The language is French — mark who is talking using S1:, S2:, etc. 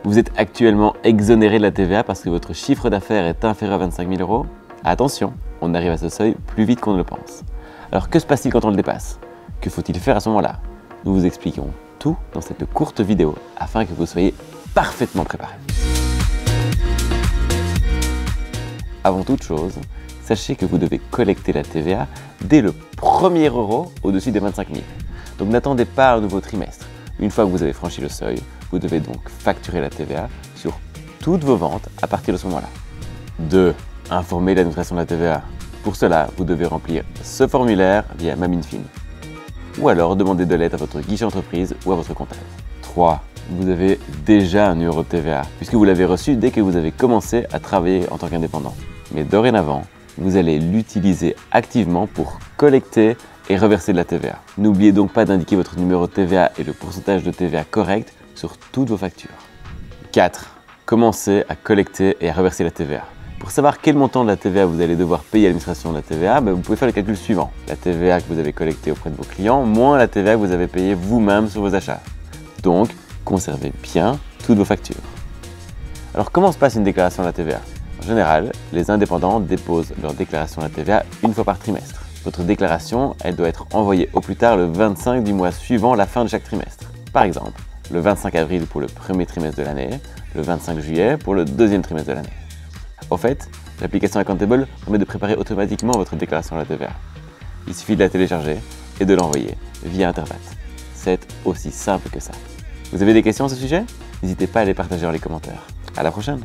S1: Vous êtes actuellement exonéré de la TVA parce que votre chiffre d'affaires est inférieur à 25 000 euros? Attention, on arrive à ce seuil plus vite qu'on ne le pense. Alors que se passe-t-il quand on le dépasse? Que faut-il faire à ce moment-là? Nous vous expliquons tout dans cette courte vidéo afin que vous soyez parfaitement préparés. Avant toute chose, sachez que vous devez collecter la TVA dès le premier euro au-dessus des 25 000. Donc n'attendez pas un nouveau trimestre. Une fois que vous avez franchi le seuil, vous devez donc facturer la TVA sur toutes vos ventes à partir de ce moment-là. 2. Informer l'administration de la TVA. Pour cela, vous devez remplir ce formulaire via Maminfin. Ou alors demander de l'aide à votre guichet entreprise ou à votre comptable. 3. Vous avez déjà un numéro de TVA, puisque vous l'avez reçu dès que vous avez commencé à travailler en tant qu'indépendant. Mais dorénavant, vous allez l'utiliser activement pour collecter et reverser de la TVA. N'oubliez donc pas d'indiquer votre numéro de TVA et le pourcentage de TVA correct sur toutes vos factures. 4. Commencez à collecter et à reverser la TVA. Pour savoir quel montant de la TVA vous allez devoir payer à l'administration de la TVA, vous pouvez faire le calcul suivant. La TVA que vous avez collectée auprès de vos clients, moins la TVA que vous avez payée vous-même sur vos achats. Donc, conservez bien toutes vos factures. Alors, comment se passe une déclaration de la TVA? En général, les indépendants déposent leur déclaration de la TVA une fois par trimestre. Votre déclaration, elle doit être envoyée au plus tard le 25 du mois suivant la fin de chaque trimestre. Par exemple, le 25 avril pour le premier trimestre de l'année, le 25 juillet pour le deuxième trimestre de l'année. Au fait, l'application Accountable permet de préparer automatiquement votre déclaration de la TVA. Il suffit de la télécharger et de l'envoyer via Intervat. C'est aussi simple que ça. Vous avez des questions à ce sujet? N'hésitez pas à les partager dans les commentaires. À la prochaine!